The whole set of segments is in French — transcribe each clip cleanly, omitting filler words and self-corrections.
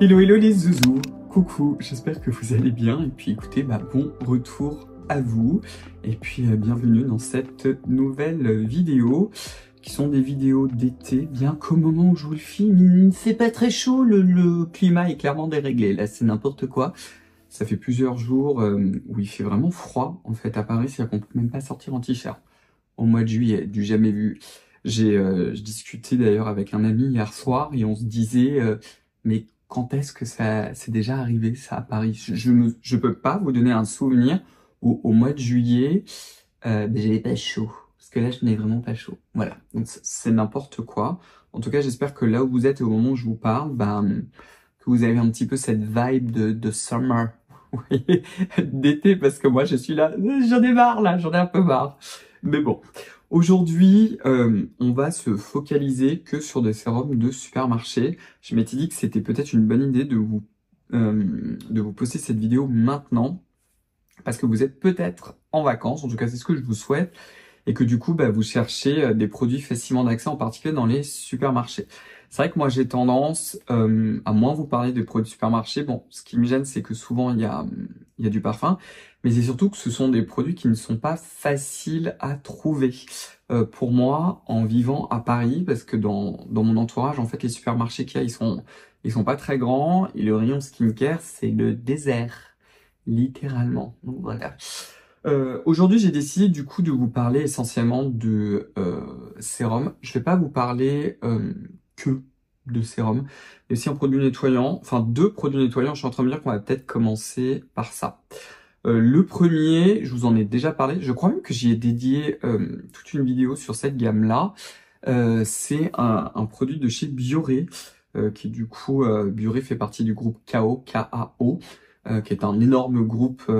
Hello hello les zouzous, coucou, j'espère que vous allez bien et puis écoutez, bon retour à vous et puis bienvenue dans cette nouvelle vidéo qui sont des vidéos d'été, bien qu'au moment où je vous le filme, c'est pas très chaud, le climat est clairement déréglé, là c'est n'importe quoi. Ça fait plusieurs jours où il fait vraiment froid en fait à Paris, c'est-à-dire qu'on peut même pas sortir en t-shirt au mois de juillet, du jamais vu. Je discutais d'ailleurs avec un ami hier soir et on se disait mais quand est-ce que ça c'est déjà arrivé ça à Paris? Je peux pas vous donner un souvenir où au mois de juillet j'avais pas chaud. Parce que là je n'ai vraiment pas chaud. Voilà, donc c'est n'importe quoi. En tout cas j'espère que là où vous êtes et au moment où je vous parle, que vous avez un petit peu cette vibe de summer. Vous voyez, d'été, parce que moi je suis là, j'en ai marre là, j'en ai un peu marre. Mais bon, aujourd'hui, on va se focaliser que sur des sérums de supermarché. Je m'étais dit que c'était peut-être une bonne idée de vous poster cette vidéo maintenant, parce que vous êtes peut-être en vacances, en tout cas c'est ce que je vous souhaite, et que du coup vous cherchez des produits facilement d'accès, en particulier dans les supermarchés. C'est vrai que moi j'ai tendance à moins vous parler des produits supermarchés. Bon, ce qui me gêne c'est que souvent il y a du parfum, mais c'est surtout que ce sont des produits qui ne sont pas faciles à trouver. Pour moi, en vivant à Paris, parce que dans mon entourage, en fait, les supermarchés qu'il y a, ils sont pas très grands, et le rayon skincare, c'est le désert, littéralement. Donc voilà. Aujourd'hui, j'ai décidé du coup de vous parler essentiellement de sérum. Je vais pas vous parler que de sérum, mais aussi un produit nettoyant, enfin deux produits nettoyants. Je suis en train de me dire qu'on va peut-être commencer par ça. Le premier, je vous en ai déjà parlé, je crois même que j'y ai dédié toute une vidéo sur cette gamme-là. C'est un produit de chez Bioré, qui du coup, Bioré fait partie du groupe KO, K-A-O, qui est un énorme groupe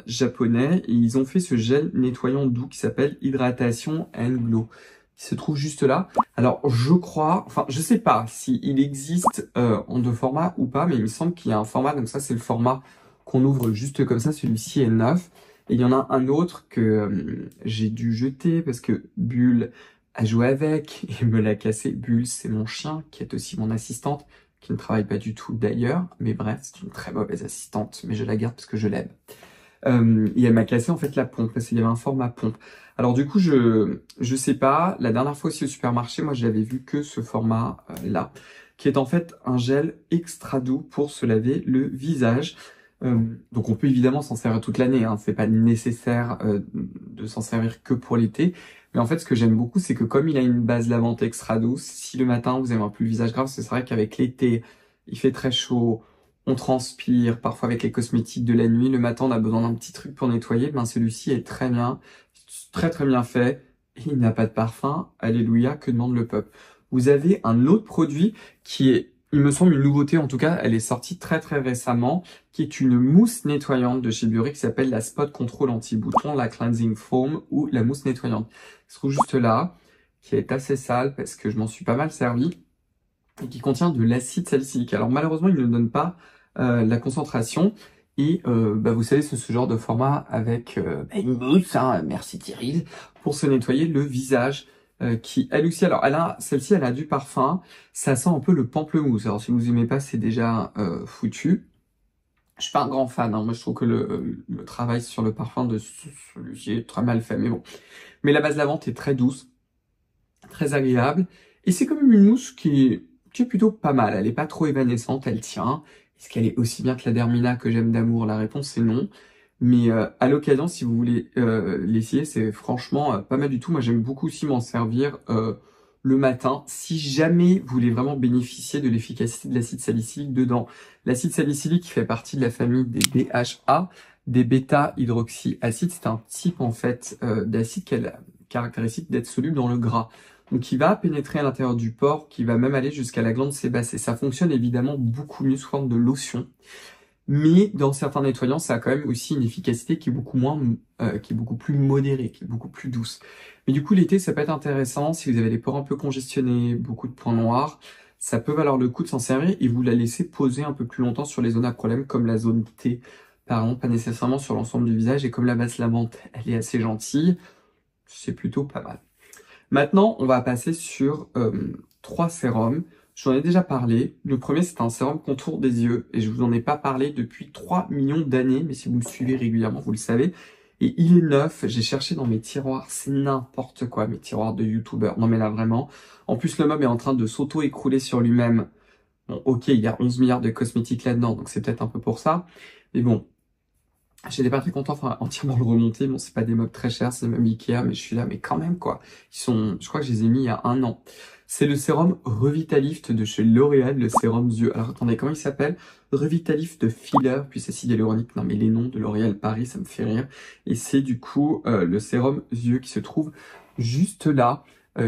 japonais. Et ils ont fait ce gel nettoyant doux qui s'appelle Hydratation and Glow. Il se trouve juste là. Alors, je crois, enfin, je sais pas s'il existe en deux formats ou pas, mais il me semble qu'il y a un format, donc ça c'est le format qu'on ouvre juste comme ça, celui-ci est neuf. Et il y en a un autre que j'ai dû jeter parce que Bulle a joué avec et me l'a cassé. Bulle, c'est mon chien qui est aussi mon assistante, qui ne travaille pas du tout d'ailleurs, mais bref, c'est une très mauvaise assistante, mais je la garde parce que je l'aime. Et elle m'a cassé en fait la pompe, parce qu'il y avait un format pompe. Alors du coup, je sais pas, la dernière fois aussi au supermarché, moi j'avais vu que ce format là, qui est en fait un gel extra doux pour se laver le visage. Donc on peut évidemment s'en servir toute l'année, hein. C'est pas nécessaire de s'en servir que pour l'été. Mais en fait, ce que j'aime beaucoup, c'est que comme il a une base lavante extra douce, si le matin vous avez un peu le visage grave, c'est vrai qu'avec l'été, il fait très chaud, on transpire, parfois avec les cosmétiques de la nuit, le matin on a besoin d'un petit truc pour nettoyer, celui-ci est très bien, très très bien fait, et il n'a pas de parfum, alléluia, que demande le peuple. Vous avez un autre produit qui est, il me semble, une nouveauté, en tout cas, elle est sortie très très récemment, qui est une mousse nettoyante de chez Bioré qui s'appelle la Spot Control Anti-Bouton, la Cleansing Foam ou la mousse nettoyante. Il se trouve juste là, qui est assez sale parce que je m'en suis pas mal servi, et qui contient de l'acide salicylique. Alors malheureusement, il ne donne pas la concentration, et vous savez, c'est ce genre de format avec une mousse, hein, merci Thierry, pour se nettoyer le visage. Qui elle aussi, alors celle-ci elle a du parfum, ça sent un peu le pamplemousse. Alors si vous aimez pas, c'est déjà foutu. Je suis pas un grand fan, hein. Moi je trouve que le travail sur le parfum de celui-ci est très mal fait, mais bon. Mais la base lavante est très douce, très agréable, et c'est quand même une mousse qui est plutôt pas mal. Elle est pas trop évanescente, elle tient. Est-ce qu'elle est aussi bien que la Dermina que j'aime d'amour? La réponse c'est non. Mais à l'occasion, si vous voulez l'essayer, c'est franchement pas mal du tout. Moi, j'aime beaucoup aussi m'en servir le matin, si jamais vous voulez vraiment bénéficier de l'efficacité de l'acide salicylique dedans. L'acide salicylique qui fait partie de la famille des BHA, des bêta-hydroxyacides. C'est un type en fait d'acide qui a la caractéristique d'être soluble dans le gras. Donc qui va pénétrer à l'intérieur du porc, qui va même aller jusqu'à la glande sébacée. Ça fonctionne évidemment beaucoup mieux sous forme de lotion. Mais dans certains nettoyants, ça a quand même aussi une efficacité qui est beaucoup moins, qui est beaucoup plus modérée, qui est beaucoup plus douce. Mais du coup, l'été, ça peut être intéressant si vous avez les pores un peu congestionnés, beaucoup de points noirs. Ça peut valoir le coup de s'en servir et vous la laisser poser un peu plus longtemps sur les zones à problème, comme la zone T, par exemple, pas nécessairement sur l'ensemble du visage. Et comme la base lavante, elle est assez gentille, c'est plutôt pas mal. Maintenant, on va passer sur 3 sérums J'en ai déjà parlé. Le premier, c'est un sérum contour des yeux. Et je vous en ai pas parlé depuis 3 millions d'années. Mais si vous me suivez régulièrement, vous le savez. Et il est neuf. J'ai cherché dans mes tiroirs. C'est n'importe quoi, mes tiroirs de youtubeurs. Non mais là, vraiment. En plus, le meuble est en train de s'auto-écrouler sur lui-même. Bon, ok, il y a 11 milliards de cosmétiques là-dedans. Donc c'est peut-être un peu pour ça. Mais bon. J'étais pas très content, enfin, entièrement le remonter. Bon, c'est pas des meubles très chers, c'est même Ikea, mais je suis là, mais quand même, quoi. Je crois que je les ai mis il y a 1 an. C'est le sérum Revitalift de chez L'Oréal, le sérum yeux. Alors, attendez, comment il s'appelle? Revitalift Filler, puis acide hyaluronique. Non, mais les noms de L'Oréal Paris, ça me fait rire. Et c'est du coup, le sérum yeux qui se trouve juste là,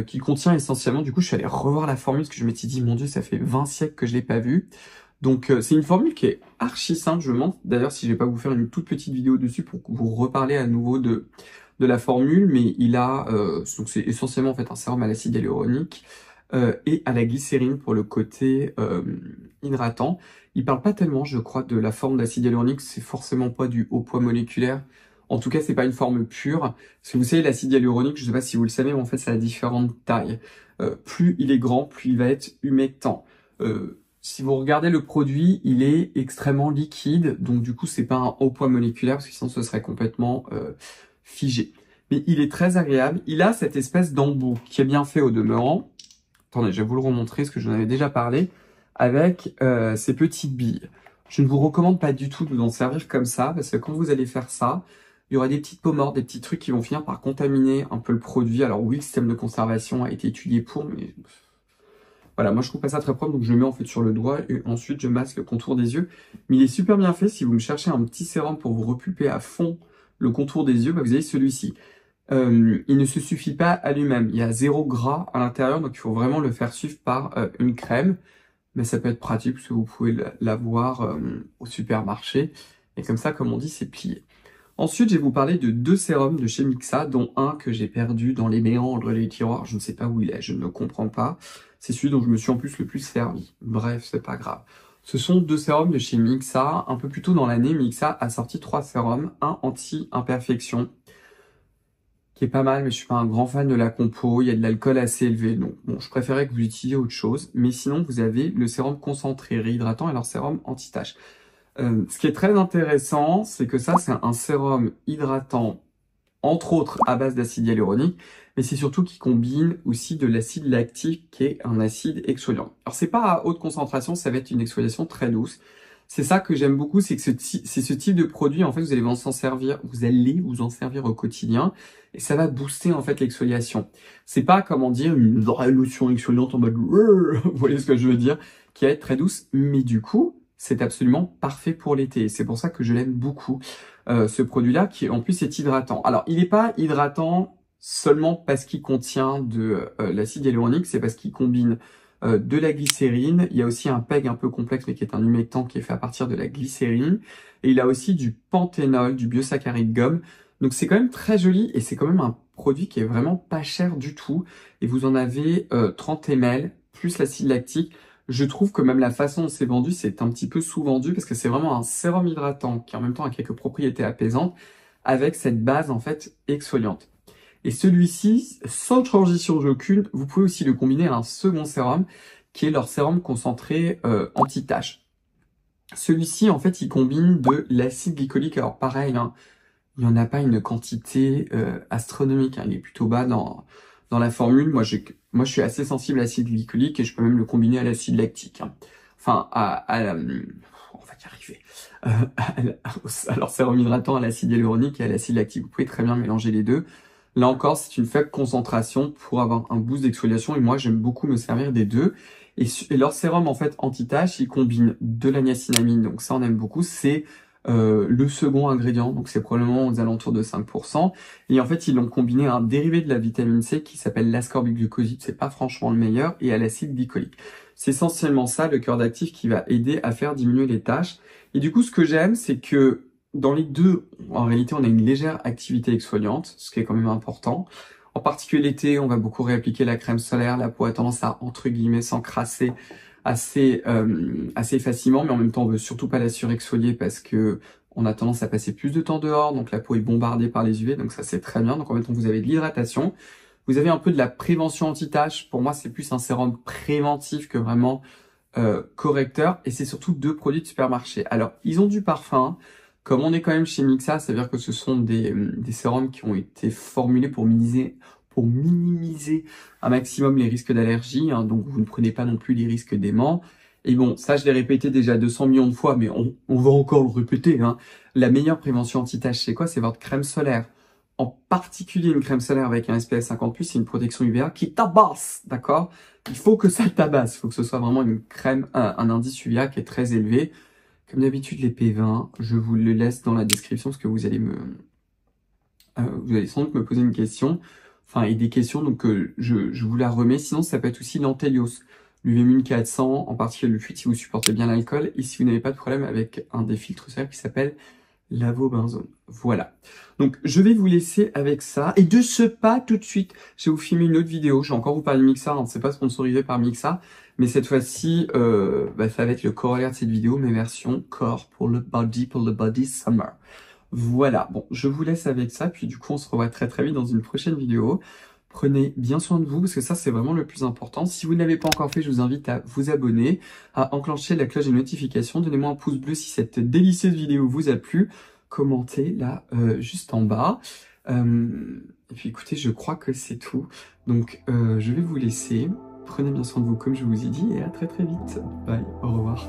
qui contient essentiellement, du coup, je suis allé revoir la formule, parce que je m'étais dit, mon Dieu, ça fait 20 siècles que je l'ai pas vue. Donc c'est une formule qui est archi simple, je me demande d'ailleurs si je vais pas vous faire une toute petite vidéo dessus pour vous reparler à nouveau de la formule, mais il a, donc c'est essentiellement en fait un sérum à l'acide hyaluronique et à la glycérine pour le côté hydratant. Il parle pas tellement, je crois, de la forme d'acide hyaluronique, c'est forcément pas du haut poids moléculaire. En tout cas, c'est pas une forme pure. Parce que vous savez, l'acide hyaluronique, je sais pas si vous le savez, mais en fait, ça a différentes tailles. Plus il est grand, plus il va être humectant. Si vous regardez le produit, il est extrêmement liquide, donc du coup c'est pas un haut poids moléculaire parce que sinon ce serait complètement figé. Mais il est très agréable, il a cette espèce d'embout qui est bien fait au demeurant. Attendez, je vais vous le remontrer parce que j'en avais déjà parlé, avec ces petites billes. Je ne vous recommande pas du tout de vous en servir comme ça, parce que quand vous allez faire ça, il y aura des petites peaux mortes, des petits trucs qui vont finir par contaminer un peu le produit. Alors oui, le système de conservation a été étudié pour, mais voilà, moi je trouve pas ça très propre, donc je le mets en fait sur le doigt et ensuite je masque le contour des yeux. Mais il est super bien fait, si vous me cherchez un petit sérum pour vous repulper à fond le contour des yeux, bah vous avez celui-ci. Il ne se suffit pas à lui-même, il y a 0 gras à l'intérieur, donc il faut vraiment le faire suivre par une crème. Mais ça peut être pratique parce que vous pouvez l'avoir au supermarché. Et comme ça, comme on dit, c'est plié. Ensuite, je vais vous parler de 2 sérums de chez Mixa, dont un que j'ai perdu dans les méandres des tiroirs. Je ne sais pas où il est, je ne le comprends pas. C'est celui dont je me suis en plus le plus servi. Bref, c'est pas grave. Ce sont 2 sérums de chez Mixa. Un peu plus tôt dans l'année, Mixa a sorti 3 sérums. Un anti-imperfection, qui est pas mal, mais je suis pas un grand fan de la compo. Il y a de l'alcool assez élevé, donc bon, je préférais que vous utilisiez autre chose. Mais sinon, vous avez le sérum concentré réhydratant et leur sérum anti-tache. Ce qui est très intéressant, c'est que ça, c'est un sérum hydratant, entre autres à base d'acide hyaluronique, mais c'est surtout qui combine aussi de l'acide lactique, qui est un acide exfoliant. Alors c'est pas à haute concentration, ça va être une exfoliation très douce. C'est ça que j'aime beaucoup, c'est que c'est ce type de produit, en fait, vous allez vous en servir au quotidien, et ça va booster en fait l'exfoliation. C'est pas, comment dire, une vraie lotion exfoliante en mode, vous voyez ce que je veux dire, qui va être très douce, mais du coup, c'est absolument parfait pour l'été. C'est pour ça que je l'aime beaucoup, ce produit-là, qui en plus est hydratant. Alors, il n'est pas hydratant seulement parce qu'il contient de l'acide hyaluronique, c'est parce qu'il combine de la glycérine. Il y a aussi un PEG un peu complexe, mais qui est un humectant qui est fait à partir de la glycérine. Et il a aussi du panthénol, du biosaccharide gomme. Donc c'est quand même très joli et c'est quand même un produit qui est vraiment pas cher du tout. Et vous en avez 30 ml, plus l'acide lactique. Je trouve que même la façon dont c'est vendu, c'est un petit peu sous-vendu parce que c'est vraiment un sérum hydratant qui en même temps a quelques propriétés apaisantes avec cette base en fait exfoliante. Et celui-ci, sans transition aucune, vous pouvez aussi le combiner à un second sérum qui est leur sérum concentré anti-tache. Celui-ci en fait il combine de l'acide glycolique. Alors pareil, hein, il n'y en a pas une quantité astronomique, hein, il est plutôt bas dans la formule. Moi, je suis assez sensible à l'acide glycolique et je peux même le combiner à l'acide lactique. Hein. Enfin, on va y arriver. Alors, sérum hydratant à l'acide hyaluronique et à l'acide lactique. Vous pouvez très bien mélanger les deux. Là encore, c'est une faible concentration pour avoir un boost d'exfoliation et moi, j'aime beaucoup me servir des deux. Et leur sérum, en fait, anti-tache, il combine de la niacinamide, donc ça, on aime beaucoup. C'est le second ingrédient, donc c'est probablement aux alentours de 5%. Et en fait, ils l'ont combiné à un dérivé de la vitamine C qui s'appelle l'ascorbicglucoside, c'est pas franchement le meilleur, et à l'acide glycolique. C'est essentiellement ça, le cœur d'actif, qui va aider à faire diminuer les tâches. Et du coup, ce que j'aime, c'est que dans les deux, en réalité, on a une légère activité exfoliante, ce qui est quand même important. En particulier l'été, on va beaucoup réappliquer la crème solaire, la peau a tendance à, entre guillemets, s'encrasser assez facilement, mais en même temps, on veut surtout pas la surexfolier parce que on a tendance à passer plus de temps dehors, donc la peau est bombardée par les UV, donc ça c'est très bien. Donc en même temps, vous avez de l'hydratation, Vous avez un peu de la prévention anti-taches. Pour moi, c'est plus un sérum préventif que vraiment correcteur. Et c'est surtout 2 produits de supermarché. Alors, ils ont du parfum. Comme on est quand même chez Mixa, ça veut dire que ce sont des sérums qui ont été formulés pour minimiser un maximum les risques d'allergie. Hein, donc, vous ne prenez pas non plus les risques d'aimant. Et bon, ça, je l'ai répété déjà 200 millions de fois, mais on va encore le répéter. Hein. La meilleure prévention anti-tache, c'est quoi? C'est votre crème solaire. En particulier, une crème solaire avec un SPF 50+, c'est une protection UVA qui tabasse, d'accord? Il faut que ça tabasse. Il faut que ce soit vraiment une crème, un indice UVA qui est très élevé. Comme d'habitude, les P20, je vous le laisse dans la description parce que vous allez sans doute me poser une question. Enfin, et des questions, donc je vous la remets. Sinon, ça peut être aussi l'Antelios, l'UV-Mune 400, en particulier le fuite si vous supportez bien l'alcool et si vous n'avez pas de problème avec un des filtres solaires qui s'appelle l'avobenzone. Voilà. Donc, je vais vous laisser avec ça. Et de ce pas, tout de suite, je vais vous filmer une autre vidéo. Je vais encore vous parler de Mixa. Hein. C'est pas sponsorisé par Mixa. Mais cette fois-ci, ça va être le corollaire de cette vidéo, mes versions corps pour le body summer. Voilà. Bon, je vous laisse avec ça. Puis du coup, on se revoit très très vite dans une prochaine vidéo. Prenez bien soin de vous, parce que ça, c'est vraiment le plus important. Si vous ne l'avez pas encore fait, je vous invite à vous abonner, à enclencher la cloche de notification. Donnez-moi un pouce bleu si cette délicieuse vidéo vous a plu. Commentez là, juste en bas. Et puis écoutez, je crois que c'est tout. Donc, je vais vous laisser. Prenez bien soin de vous, comme je vous ai dit, et à très très vite. Bye, au revoir.